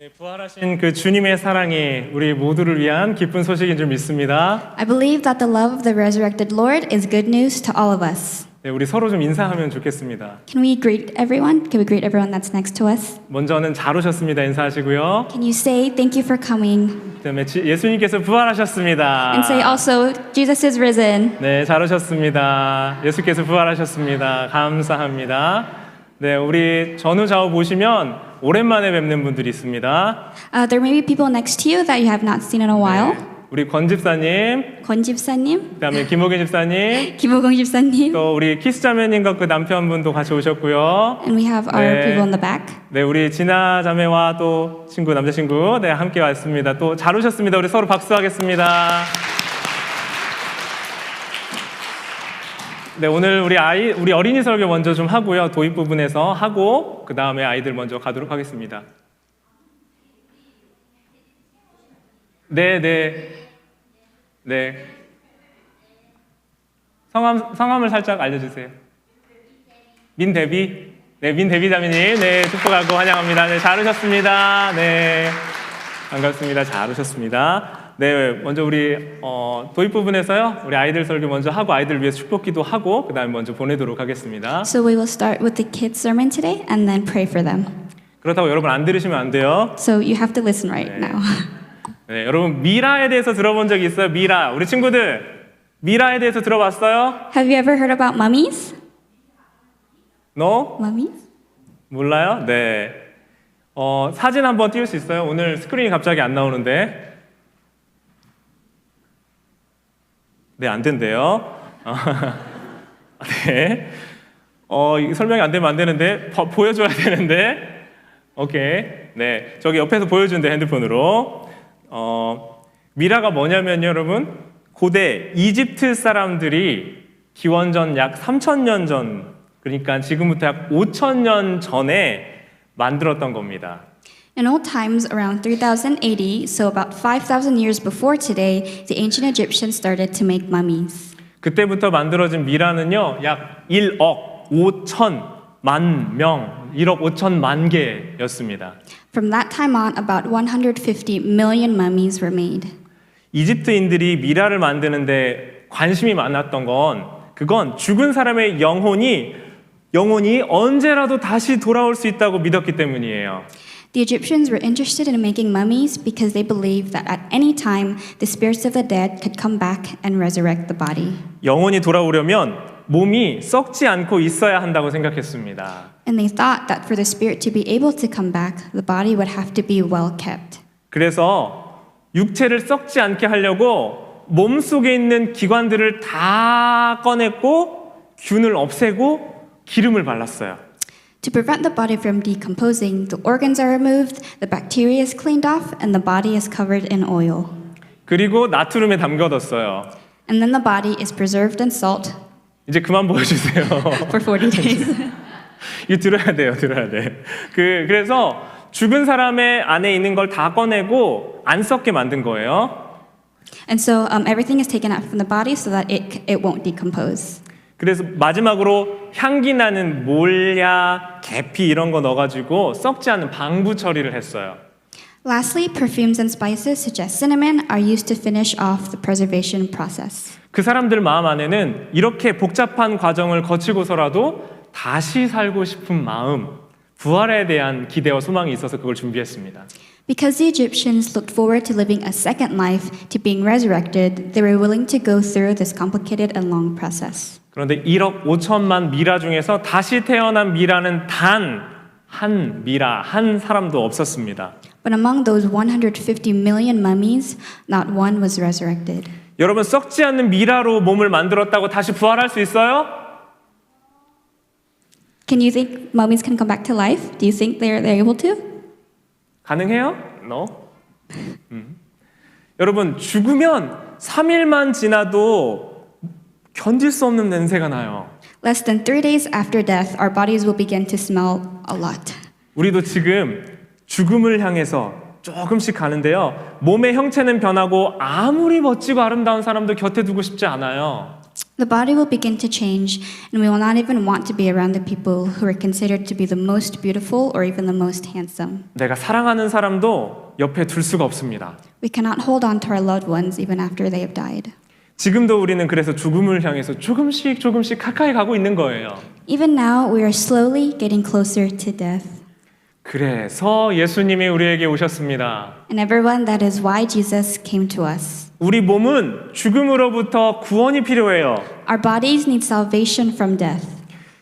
부활하신 그 주님의 사랑이 우리 모두를 위한 기쁜 소식인 줄 믿습니다. I believe that the love of the resurrected Lord is good news to all of us. 네, 우리 서로 좀 인사하면 좋겠습니다. Can we greet everyone? Can we greet everyone that's next to us? 먼저는 잘 오셨습니다. 인사하시고요. Can you say thank you for coming? 그다음에 예수님께서 부활하셨습니다. And say also, Jesus is risen. 네, 잘 오셨습니다. 예수께서 부활하셨습니다. 감사합니다. 네, 우리 전후 좌우 보시면 오랜만에 뵙는 분들이 있습니다. There may be people next to you that you have not seen in a while. 네, 우리 권 집사님, 권 집사님, 그다음에 김호경 집사님, 김호경 집사님, 또 우리 키스 자매님과 그 남편분도 같이 오셨고요. and we have our people in the back. 네, 우리 진아 자매와 또 친구 남자친구 네 함께 왔습니다. 또 잘 오셨습니다. 우리 서로 박수하겠습니다. 네, 오늘 우리 어린이 설교 먼저 좀 하고요. 도입 부분에서 하고 그 다음에 아이들 먼저 가도록 하겠습니다. 네. 성함을 살짝 알려주세요. 민데비. 네, 민데비 자매님. 네, 축복하고 환영합니다. 네, 잘 오셨습니다. 네, 반갑습니다. 잘 오셨습니다. 네, 먼저 우리 도입 부분에서요. 우리 아이들 설교 먼저 하고 아이들 위해서 축복기도 하고 그 다음에 먼저 보내도록 하겠습니다. So we will start with the kids sermon today and then pray for them. 그렇다고 여러분 안 들으시면 안 돼요. So you have to listen right now. 네, 여러분 미라에 대해서 들어본 적이 있어요? 미라. 우리 친구들 미라에 대해서 들어봤어요? Have you ever heard about mummies? No? Mummies? 몰라요? 네. 사진 한번 띄울 수 있어요? 오늘 스크린이 갑자기 안 나오는데. 네, 안 된대요. 네. 설명이 안 되면 안 되는데 보여줘야 되는데. 오케이. 네, 저기 옆에서 보여준대 핸드폰으로. 미라가 뭐냐면요, 여러분. 고대 이집트 사람들이 기원전 약 3,000년 전, 그러니까 지금부터 약 5,000년 전에 만들었던 겁니다. In old times, around 3000 AD, so about 5,000 years before today, the ancient Egyptians started to make mummies. 그때부터 만들어진 미라는요, 약 1억 5천만 명, 1억 5천만 개였습니다. From that time on, about 150 million mummies were made. 이집트인들이 미라를 만드는데 관심이 많았던 그건 죽은 사람의 영혼이 언제라도 다시 돌아올 수 있다고 믿었기 때문이에요. The Egyptians were interested in making mummies because they believed that at any time the spirits of the dead could come back and resurrect the body. 영혼이 돌아오려면 몸이 썩지 않고 있어야 한다고 생각했습니다. And they thought that for the spirit to be able to come back, the body would have to be well kept. 그래서 육체를 썩지 않게 하려고 몸속에 있는 기관들을 다 꺼냈고 균을 없애고 기름을 발랐어요. To prevent the body from decomposing, the organs are removed, the bacteria is cleaned off, and the body is covered in oil. 그리고 나트륨에 담가뒀어요. And then the body is preserved in salt 이제 그만 보여주세요. for 40 days. 이거 들어야 돼. 그래서 죽은 사람의 안에 있는 걸 다 꺼내고 안 썩게 만든 거예요. And so everything is taken out from the body so that it won't decompose. 그래서 마지막으로 향기 나는 몰약, 계피 이런 거 넣어가지고 썩지 않는 방부 처리를 했어요. Lastly, perfumes and spices such as cinnamon are used to finish off the preservation process. 그 사람들 마음 안에는 이렇게 복잡한 과정을 거치고서라도 다시 살고 싶은 마음, 부활에 대한 기대와 소망이 있어서 그걸 준비했습니다. Because the Egyptians looked forward to living a second life, to being resurrected, they were willing to go through this complicated and long process. 그런데 1억 5천만 미라 중에서 다시 태어난 미라는 단 한 사람도 없었습니다. But among those 150 million mummies, not one was resurrected. 여러분, 썩지 않는 미라로 몸을 만들었다고 다시 부활할 수 있어요? Can you think mummies can come back to life? Do you think they're able to? 가능해요? No. 여러분, 죽으면 3일만 지나도 견딜 수 없는 냄새가 나요. Less than 3 days after death, our bodies will begin to smell a lot. 우리도 지금 죽음을 향해서 조금씩 가는데요. 몸의 형체는 변하고 아무리 멋지고 아름다운 사람도 곁에 두고 싶지 않아요. The body will begin to change, and we will not even want to be around the people who are considered to be the most beautiful or even the most handsome. 내가 사랑하는 사람도 옆에 둘 수가 없습니다. We cannot hold on to our loved ones even after they have died. 지금도 우리는 그래서 죽음을 향해서 조금씩 가까이 가고 있는 거예요. Even now, we are slowly getting closer to death. 그래서 예수님이 우리에게 오셨습니다. And everyone, that is why Jesus came to us. 우리 몸은 죽음으로부터 구원이 필요해요. Our bodies need salvation from death.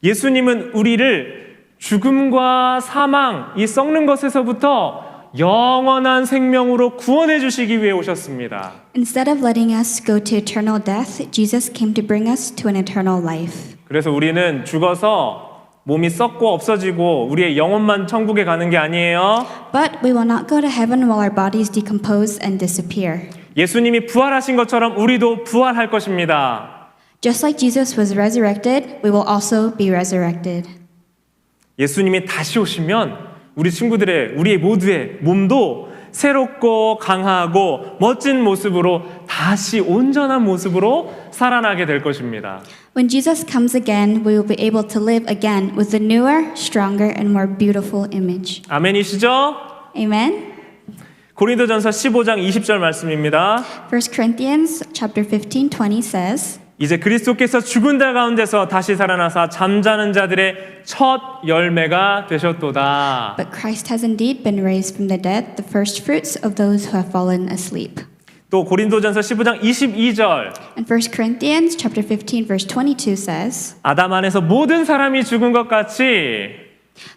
예수님은 우리를 죽음과 사망, 이 썩는 것에서부터 영원한 생명으로 구원해 주시기 위해 오셨습니다. Instead of letting us go to eternal death, Jesus came to bring us to an eternal life. 그래서 우리는 죽어서 몸이 썩고 없어지고 우리의 영혼만 천국에 가는 게 아니에요. But we will not go to heaven while our bodies decompose and disappear. 예수님이 부활하신 것처럼 우리도 부활할 것입니다. Just like Jesus was resurrected, we will also be resurrected. 예수님이 다시 오시면 우리의 모두의 몸도 새롭고 강하고 멋진 모습으로 다시 온전한 모습으로 살아나게 될 것입니다. When Jesus comes again, we will be able to live again with a newer, stronger, and more beautiful image. 아멘이시죠? Amen? 고린도전서 15장 20절 말씀입니다. 1 Corinthians chapter 15:20 says, 이제 그리스도께서 죽은 자 가운데서 다시 살아나사 잠자는 자들의 첫 열매가 되셨도다. But Christ has indeed been raised from the dead, the first fruits of those who have fallen asleep. 또 고린도전서 15장 22절 And 1 Corinthians chapter 15 verse 22 says, 아담 안에서 모든 사람이 죽은 것 같이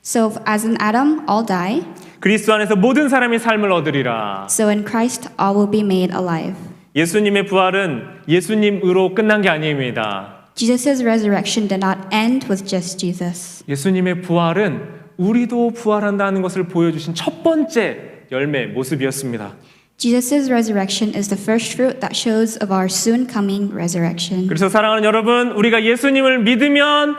So as in Adam all die, 그리스도 안에서 모든 사람이 삶을 얻으리라. so in Christ all will be made alive. 예수님의 부활은 예수님으로 끝난 게 아닙니다. Jesus' resurrection did not end with just Jesus. 예수님의 부활은 우리도 부활한다는 것을 보여주신 첫 번째 열매 모습이었습니다. Jesus' resurrection is the first fruit that shows of our soon coming resurrection. 그래서 사랑하는 여러분, 우리가 예수님을 믿으면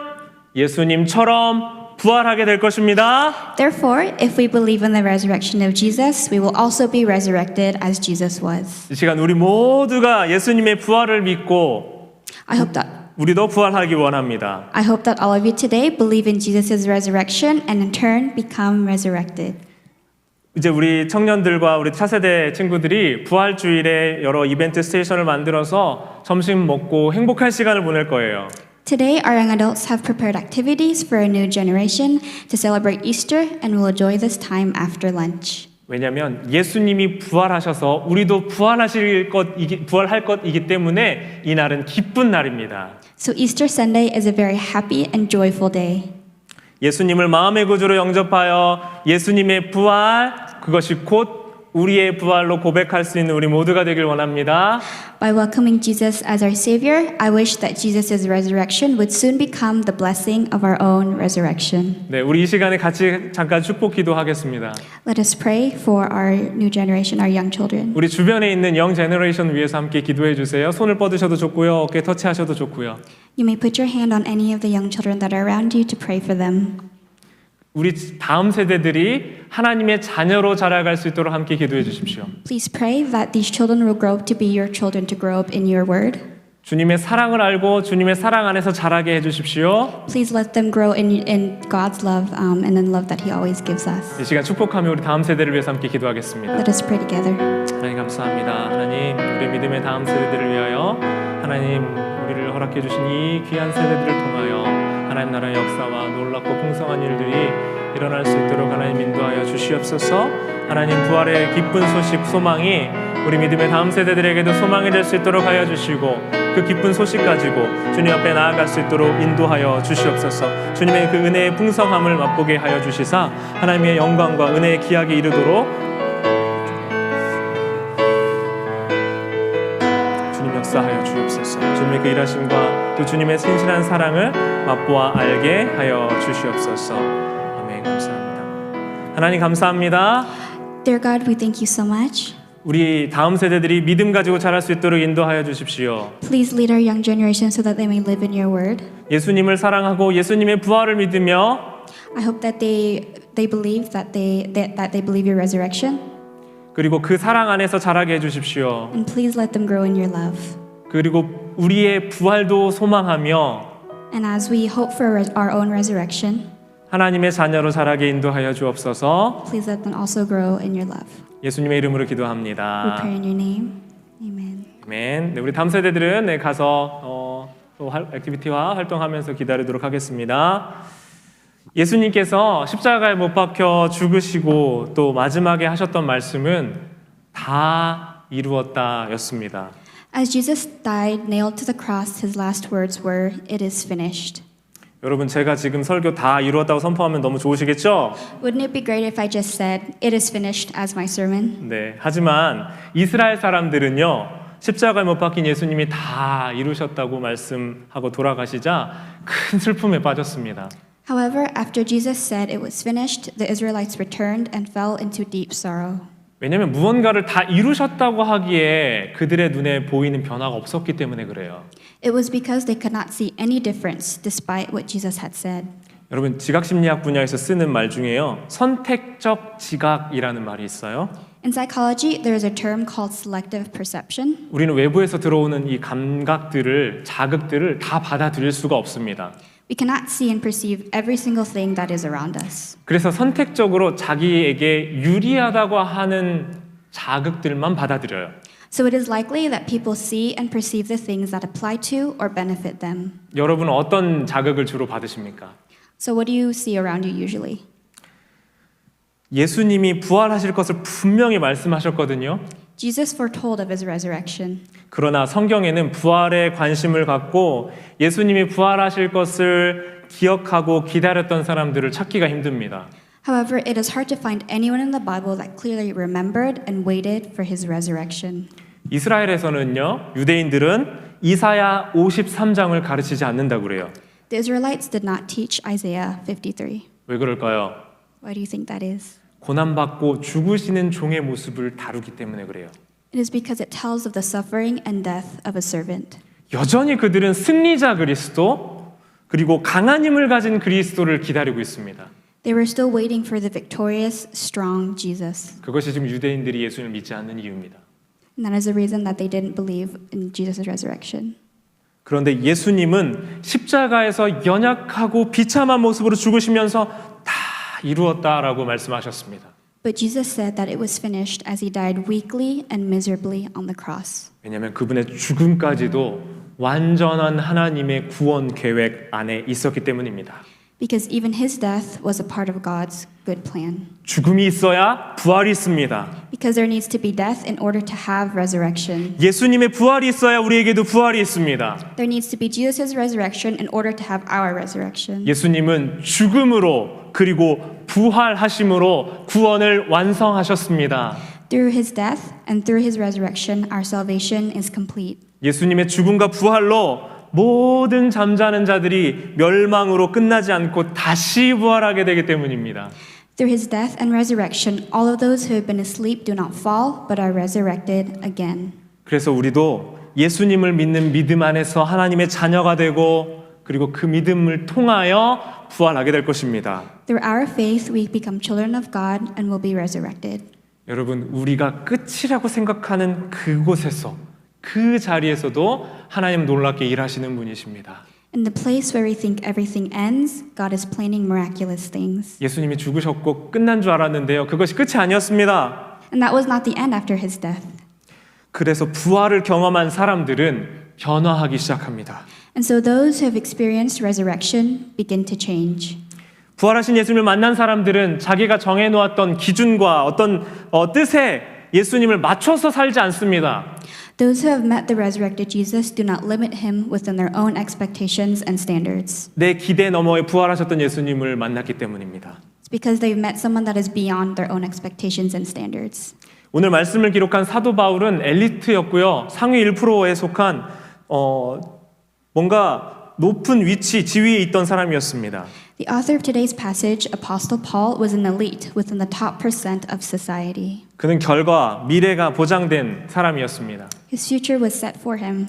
예수님처럼 부활하게 될 것입니다. Therefore, if we believe in the resurrection of Jesus, we will also be resurrected as Jesus was. 이 시간 우리 모두가 예수님의 부활을 믿고 I hope 우리도 부활하기 원합니다. that all of you today believe in Jesus' resurrection and in turn become resurrected. 이제 우리 청년들과 우리 차세대 친구들이 부활 주일에 여러 이벤트 스테이션을 만들어서 점심 먹고 행복한 시간을 보낼 거예요. Today, our young adults have prepared activities for a new generation to celebrate Easter and will enjoy this time after lunch. 왜냐하면 예수님이 부활하셔서 우리도 부활할 것이기 때문에 이 날은 기쁜 날입니다. So Easter Sunday is a very happy and joyful day. 예수님을 마음의 구주로 영접하여 예수님의 부활, 그것이 곧 우리의 부활로 고백할 수 있는 우리 모두가 되길 원합니다. By welcoming Jesus as our Savior, I wish that Jesus' resurrection would soon become the blessing of our own resurrection. 네, 우리 이 시간에 같이 잠깐 축복 기도하겠습니다. Let us pray for our new generation, our young children. 우리 주변에 있는 영 제너레이션 위해서 함께 기도해 주세요. 손을 뻗으셔도 좋고요. 어깨 터치하셔도 좋고요. You may put your hand on any of the young children that are around you to pray for them. 우리 다음 세대들이 하나님의 자녀로 자라갈 수 있도록 함께 기도해 주십시오. Please pray that these children will grow up to be your children, to grow up in your word. 주님의 사랑을 알고 주님의 사랑 안에서 자라게 해 주십시오. Please let them grow in God's love and in love that He always gives us. 이 시간 축복하며 우리 다음 세대를 위해서 함께 기도하겠습니다. Let us pray together. 하나님 감사합니다. 하나님 우리 믿음의 다음 세대들을 위하여 하나님 우리를 허락해 주신 이 귀한 세대들을 통하여 하나님 나라의 역사와 놀랍고 풍성한 일들이 일어날 수 있도록 하나님 인도하여 주시옵소서. 하나님 부활의 기쁜 소식 소망이 우리 믿음의 다음 세대들에게도 소망이 될 수 있도록 하여 주시고 그 기쁜 소식 가지고 주님 앞에 나아갈 수 있도록 인도하여 주시옵소서. 주님의 그 은혜의 풍성함을 맛보게 하여 주시사 하나님의 영광과 은혜의 기약에 이르도록 주님 역사하여 주옵소서. 주님의 그 일하심과 또 주님의 신실한 사랑을 맛보아 알게 하여 주시옵소서. 아멘. 감사합니다. 하나님 감사합니다. Dear God, we thank you so much. 우리 다음 세대들이 믿음 가지고 자랄 수 있도록 인도하여 주십시오. Please lead our young generation so that they may live in your word. 예수님을 사랑하고 예수님의 부활을 믿으며 I hope that they believe that they believe your resurrection. 그리고 그 사랑 안에서 자라게 해 주십시오. And please let them grow in your love. 그리고 우리의 부활도 소망하며 And as we hope for our own resurrection, 하나님의 자녀로 자라게 인도하여 주옵소서. please let them also grow in your love. 예수님의 이름으로 We 기도합니다. pray in your name. Amen. 아멘. 네, 우리 다음 세대들은 가서 또 액티비티와 활동하면서 기다리도록 하겠습니다. 예수님께서 십자가에 못 박혀 죽으시고 또 마지막에 하셨던 말씀은 다 이루었다였습니다. As Jesus died, nailed to the cross, his last words were, "It is finished." 여러분, 제가 지금 설교 다 이루었다고 선포하면 너무 좋으시겠죠? Wouldn't it be great if I just said, "It is finished" as my sermon? 네. 하지만 이스라엘 사람들은요. 십자가에 못 박힌 예수님이 다 이루셨다고 말씀하고 돌아가시자 큰 슬픔에 빠졌습니다. However, after Jesus said it was finished, the Israelites returned and fell into deep sorrow. 왜냐하면 무언가를 다 이루셨다고 하기에 그들의 눈에 보이는 변화가 없었기 때문에 그래요. It was because they could not see any difference despite what Jesus had said. 여러분, 지각심리학 분야에서 쓰는 말 중에요. 선택적 지각이라는 말이 있어요. In psychology, there is a term called selective perception. 우리는 외부에서 들어오는 이 감각들을, 자극들을 다 받아들일 수가 없습니다. We cannot see and perceive every single thing that is around us. 그래서 선택적으로 자기에게 유리하다고 하는 자극들만 받아들여요. So it is likely that people see and perceive the things that apply to or benefit them. 여러분은 어떤 자극을 주로 받으십니까? So what do you see around you usually? 예수님이 부활하실 것을 분명히 말씀하셨거든요. Jesus foretold of his resurrection. 그러나 성경에는 부활에 관심을 갖고 예수님이 부활하실 것을 기억하고 기다렸던 사람들을 찾기가 힘듭니다. However, it is hard to find anyone in the Bible that clearly remembered and waited for his resurrection. 이스라엘에서는요, 유대인들은 이사야 53장을 가르치지 않는다고 그래요. The Israelites did not teach Isaiah 53. 왜 그럴까요? Why do you think that is? 고난받고 죽으시는 종의 모습을 다루기 때문에 그래요. It is because it tells of the suffering and death of a servant. 여전히 그들은 승리자 그리스도 그리고 강한 힘을 가진 그리스도를 기다리고 있습니다. They were still waiting for the victorious, strong Jesus. 그것이 지금 유대인들이 예수님을 믿지 않는 이유입니다. And that is the reason that they didn't believe in Jesus' resurrection. 그런데 예수님은 십자가에서 연약하고 비참한 모습으로 죽으시면서 다 이루었다라고 말씀하셨습니다. But Jesus said that it was finished as he died weakly and miserably on the cross. 왜냐하면 그분의 죽음까지도 완전한 하나님의 구원 계획 안에 있었기 때문입니다. Because even his death was a part of God's good plan. 죽음이 있어야 부활이 있습니다. Because there needs to be death in order to have resurrection. 예수님의 부활이 있어야 우리에게도 부활이 있습니다. There needs to be Jesus' resurrection in order to have our resurrection. 예수님은 죽음으로 그리고 부활하심으로 구원을 완성하셨습니다. Through his death and through his resurrection, our salvation is complete. 예수님의 죽음과 부활로 모든 잠자는 자들이 멸망으로 끝나지 않고 다시 부활하게 되기 때문입니다. Through his death and resurrection, all of those who have been asleep do not fall, but are resurrected again. 그래서 우리도 예수님을 믿는 믿음 안에서 하나님의 자녀가 되고 그리고 그 믿음을 통하여 부활하게 될 것입니다. Through our faith, we become children of God and will be resurrected. 여러분, 우리가 끝이라고 생각하는 그곳에서 그 자리에서도 하나님 놀랍게 일하시는 분이십니다. In the place where we think everything ends, God is planning miraculous things. 예수님이 죽으셨고 끝난 줄 알았는데요. 그것이 끝이 아니었습니다. And that was not the end after his death. 그래서 부활을 경험한 사람들은 변화하기 시작합니다. And so those who have experienced resurrection begin to change. 부활하신 예수님을 만난 사람들은 자기가 정해놓았던 기준과 어떤 뜻에 예수님을 맞춰서 살지 않습니다. Those who have met the resurrected Jesus do not limit him within their own expectations and standards. 내 기대 너머에 부활하셨던 예수님을 만났기 때문입니다. It's because they've met someone that is beyond their own expectations and standards. 오늘 말씀을 기록한 사도 바울은 엘리트였고요. 상위 1%에 속한 뭔가 높은 위치, 지위에 있던 사람이었습니다. The author of today's passage, Apostle Paul, was an elite within the top % of society. 그는 결과, 미래가 보장된 사람이었습니다. His future was set for him.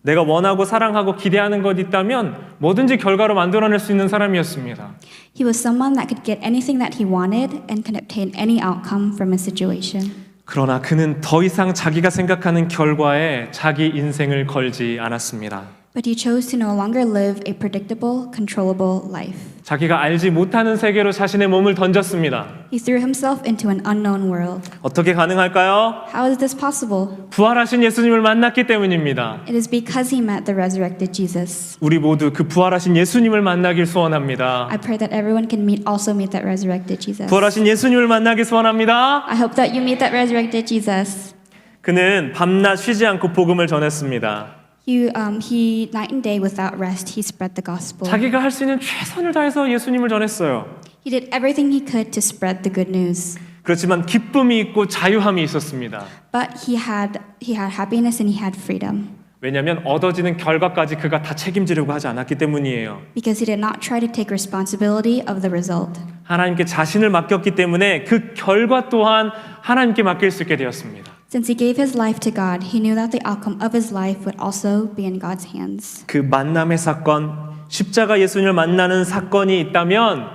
내가 원하고 사랑하고 기대하는 것 있다면 뭐든지 결과로 만들어낼 수 있는 사람이었습니다. He was someone that could get anything that he wanted and can obtain any outcome from a situation. 그러나 그는 더 이상 자기가 생각하는 결과에 자기 인생을 걸지 않았습니다. But he chose to no longer live a predictable, controllable life. 자기가 알지 못하는 세계로 자신의 몸을 던졌습니다. He threw himself into an unknown world. 어떻게 가능할까요? How is this possible? 부활하신 예수님을 만났기 때문입니다. It is because he met the resurrected Jesus. 우리 모두 그 부활하신 예수님을 만나길 소원합니다. I pray that everyone can also meet that resurrected Jesus. 부활하신 예수님을 만나길 소원합니다. I hope that you meet that resurrected Jesus. 그는 밤낮 쉬지 않고 복음을 전했습니다. He night and day without rest he spread the gospel. 자기가 할 수 있는 최선을 다해서 예수님을 전했어요. He did everything he could to spread the good news. 그렇지만 기쁨이 있고 자유함이 있었습니다. But he had happiness and he had freedom. 왜냐하면 얻어지는 결과까지 그가 다 책임지려고 하지 않았기 때문이에요. Because he did not try to take responsibility of the result. 하나님께 자신을 맡겼기 때문에 그 결과 또한 하나님께 맡길 수 있게 되었습니다. Since he gave his life to God, he knew that the outcome of his life would also be in God's hands. 그 만남의 사건, 십자가 예수님을 만나는 사건이 있다면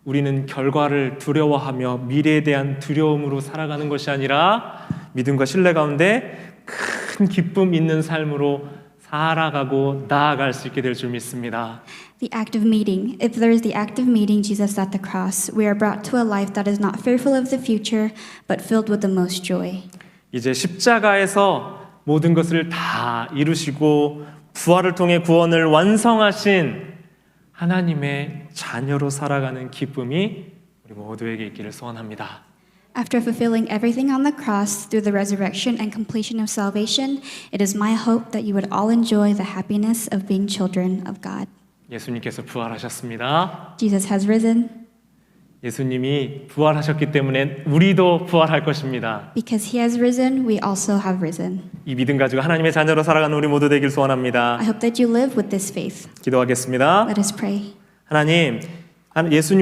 우리는 결과를 두려워하며 미래에 대한 두려움으로 살아가는 것이 아니라 믿음과 신뢰 가운데 큰 기쁨 있는 삶으로 살아가고 나아갈 수 있게 될 줄 믿습니다. The act of meeting. If there is the act of meeting Jesus at the cross, we are brought to a life that is not fearful of the future, but filled with the most joy. 이제 십자가에서 모든 것을 다 이루시고 부활을 통해 구원을 완성하신 하나님의 자녀로 살아가는 기쁨이 우리 모두에게 있기를 소원합니다. After fulfilling everything on the cross through the resurrection and completion of salvation, it is my hope that you would all enjoy the happiness of being children of God. 예수님께서 부활하셨습니다. Jesus has risen. 예수님이 부활하셨기 때문에 우리도 부활할 것입니다. Because he has risen, we also have risen. 이 믿음 가지고 하나님의 자녀로 살아가는 우리 모두 되길 소원합니다. I hope that you live with this faith. 기도하겠습니다. Let us pray. 하나님, 예수님